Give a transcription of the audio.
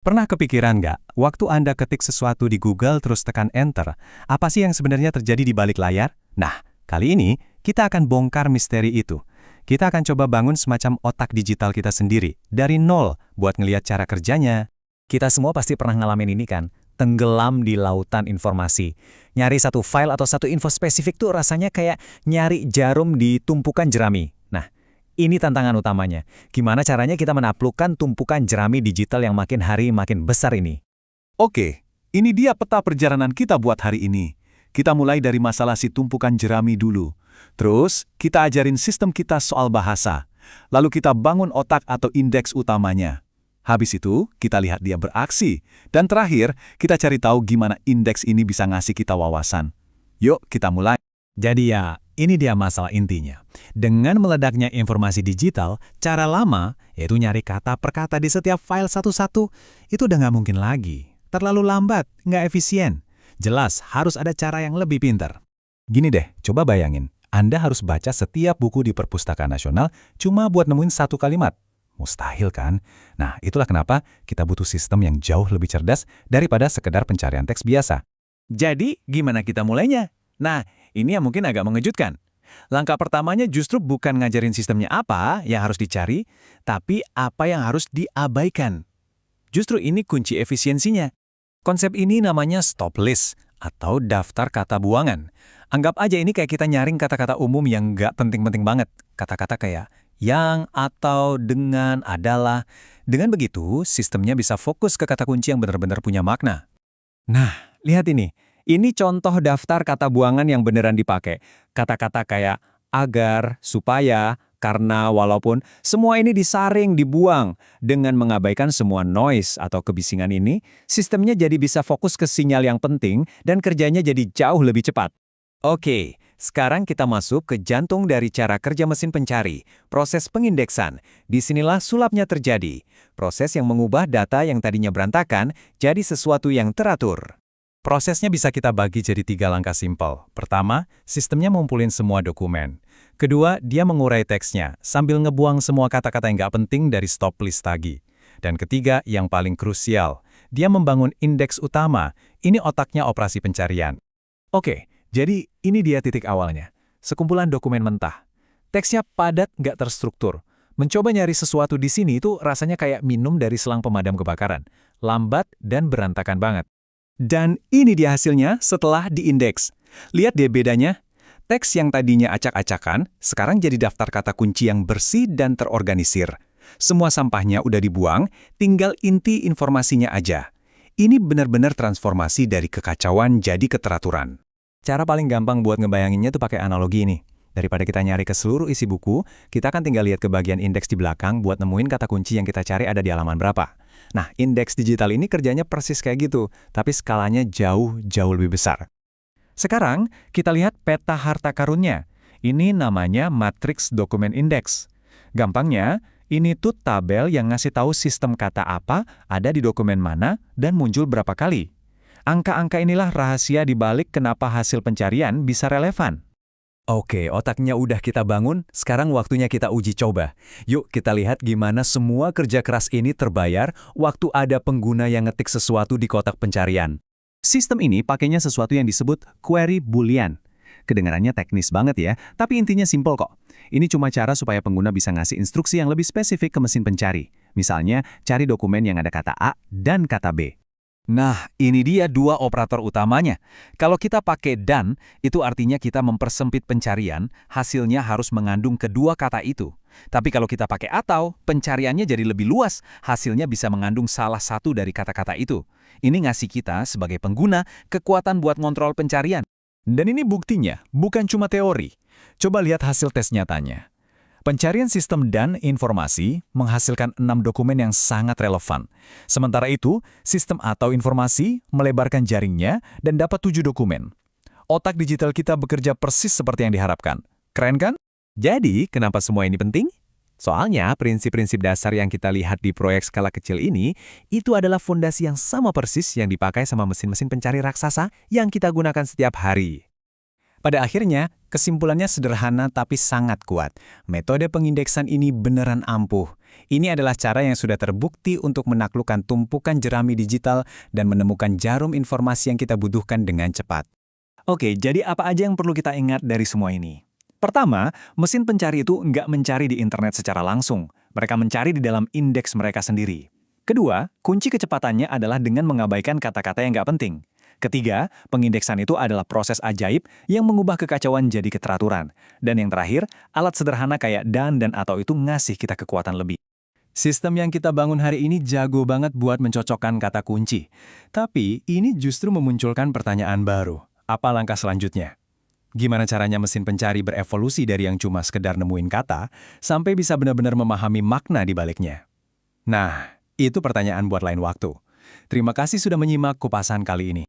Pernah kepikiran nggak, waktu Anda ketik sesuatu di Google terus tekan Enter, apa sih yang sebenarnya terjadi di balik layar? Nah, kali ini kita akan bongkar misteri itu. Kita akan coba bangun semacam otak digital kita sendiri, dari nol, buat ngelihat cara kerjanya. Kita semua pasti pernah ngalamin ini kan, tenggelam di lautan informasi. Nyari satu file atau satu info spesifik tuh rasanya kayak nyari jarum di tumpukan jerami. Nah, ini tantangan utamanya. Gimana caranya kita menaklukkan tumpukan jerami digital yang makin hari makin besar ini? Oke, ini dia peta perjalanan kita buat hari ini. Kita mulai dari masalah si tumpukan jerami dulu. Terus, kita ajarin sistem kita soal bahasa. Lalu kita bangun otak atau indeks utamanya. Habis itu, kita lihat dia beraksi. Dan terakhir, kita cari tahu gimana indeks ini bisa ngasih kita wawasan. Yuk, kita mulai. Jadi ya, ini dia masalah intinya. Dengan meledaknya informasi digital, cara lama, yaitu nyari kata per kata di setiap file satu-satu, itu udah nggak mungkin lagi. Terlalu lambat, nggak efisien. Jelas, harus ada cara yang lebih pintar. Gini deh, coba bayangin. Anda harus baca setiap buku di Perpustakaan Nasional cuma buat nemuin satu kalimat. Mustahil kan? Nah, itulah kenapa kita butuh sistem yang jauh lebih cerdas daripada sekedar pencarian teks biasa. Jadi, gimana kita mulainya? Nah, ini yang mungkin agak mengejutkan. Langkah pertamanya justru bukan ngajarin sistemnya apa yang harus dicari, tapi apa yang harus diabaikan. Justru ini kunci efisiensinya. Konsep ini namanya stop list atau daftar kata buangan. Anggap aja ini kayak kita nyaring kata-kata umum yang nggak penting-penting banget. Kata-kata kayak yang, atau, dengan, adalah. Dengan begitu, sistemnya bisa fokus ke kata kunci yang benar-benar punya makna. Nah, lihat ini. Ini contoh daftar kata buangan yang beneran dipakai. Kata-kata kayak agar, supaya, karena, walaupun, semua ini disaring, dibuang. Dengan mengabaikan semua noise atau kebisingan ini, sistemnya jadi bisa fokus ke sinyal yang penting dan kerjanya jadi jauh lebih cepat. Oke, sekarang kita masuk ke jantung dari cara kerja mesin pencari, proses pengindeksan. Disinilah sulapnya terjadi. Proses yang mengubah data yang tadinya berantakan jadi sesuatu yang teratur. Prosesnya bisa kita bagi jadi 3 langkah simpel. Pertama, sistemnya ngumpulin semua dokumen. Kedua, dia mengurai teksnya, sambil ngebuang semua kata-kata yang nggak penting dari stop list tadi. Dan ketiga, yang paling krusial, dia membangun indeks utama. Ini otaknya operasi pencarian. Oke, jadi ini dia titik awalnya. Sekumpulan dokumen mentah. Teksnya padat, nggak terstruktur. Mencoba nyari sesuatu di sini itu rasanya kayak minum dari selang pemadam kebakaran. Lambat dan berantakan banget. Dan ini dia hasilnya setelah diindeks. Lihat deh bedanya. Teks yang tadinya acak-acakan, sekarang jadi daftar kata kunci yang bersih dan terorganisir. Semua sampahnya udah dibuang, tinggal inti informasinya aja. Ini benar-benar transformasi dari kekacauan jadi keteraturan. Cara paling gampang buat ngebayanginnya tuh pakai analogi ini. Daripada kita nyari ke seluruh isi buku, kita kan tinggal lihat ke bagian indeks di belakang buat nemuin kata kunci yang kita cari ada di halaman berapa. Nah, indeks digital ini kerjanya persis kayak gitu, tapi skalanya jauh lebih besar. Sekarang, kita lihat peta harta karunnya. Ini namanya Matrix Document Index. Gampangnya, ini tuh tabel yang ngasih tahu sistem kata apa, ada di dokumen mana, dan muncul berapa kali. Angka-angka inilah rahasia di balik kenapa hasil pencarian bisa relevan. Oke, otaknya udah kita bangun, sekarang waktunya kita uji coba. Yuk kita lihat gimana semua kerja keras ini terbayar waktu ada pengguna yang ngetik sesuatu di kotak pencarian. Sistem ini pakainya sesuatu yang disebut query boolean. Kedengarannya teknis banget ya, tapi intinya simpel kok. Ini cuma cara supaya pengguna bisa ngasih instruksi yang lebih spesifik ke mesin pencari. Misalnya, cari dokumen yang ada kata A dan kata B. Nah, ini dia 2 operator utamanya. Kalau kita pakai dan, itu artinya kita mempersempit pencarian, hasilnya harus mengandung kedua kata itu. Tapi kalau kita pakai atau, pencariannya jadi lebih luas, hasilnya bisa mengandung salah satu dari kata-kata itu. Ini ngasih kita, sebagai pengguna, kekuatan buat ngontrol pencarian. Dan ini buktinya, bukan cuma teori. Coba lihat hasil tes nyatanya. Pencarian sistem dan informasi menghasilkan 6 dokumen yang sangat relevan. Sementara itu, sistem atau informasi melebarkan jaringnya dan dapat 7 dokumen. Otak digital kita bekerja persis seperti yang diharapkan. Keren kan? Jadi, kenapa semua ini penting? Soalnya, prinsip-prinsip dasar yang kita lihat di proyek skala kecil ini, itu adalah fondasi yang sama persis yang dipakai sama mesin-mesin pencari raksasa yang kita gunakan setiap hari. Pada akhirnya, kesimpulannya sederhana tapi sangat kuat. Metode pengindeksan ini beneran ampuh. Ini adalah cara yang sudah terbukti untuk menaklukkan tumpukan jerami digital dan menemukan jarum informasi yang kita butuhkan dengan cepat. Oke, jadi apa aja yang perlu kita ingat dari semua ini? Pertama, mesin pencari itu nggak mencari di internet secara langsung. Mereka mencari di dalam indeks mereka sendiri. Kedua, kunci kecepatannya adalah dengan mengabaikan kata-kata yang nggak penting. Ketiga, pengindeksan itu adalah proses ajaib yang mengubah kekacauan jadi keteraturan. Dan yang terakhir, alat sederhana kayak dan atau itu ngasih kita kekuatan lebih. Sistem yang kita bangun hari ini jago banget buat mencocokkan kata kunci. Tapi ini justru memunculkan pertanyaan baru. Apa langkah selanjutnya? Gimana caranya mesin pencari berevolusi dari yang cuma sekedar nemuin kata, sampai bisa benar-benar memahami makna di baliknya? Nah, itu pertanyaan buat lain waktu. Terima kasih sudah menyimak kupasan kali ini.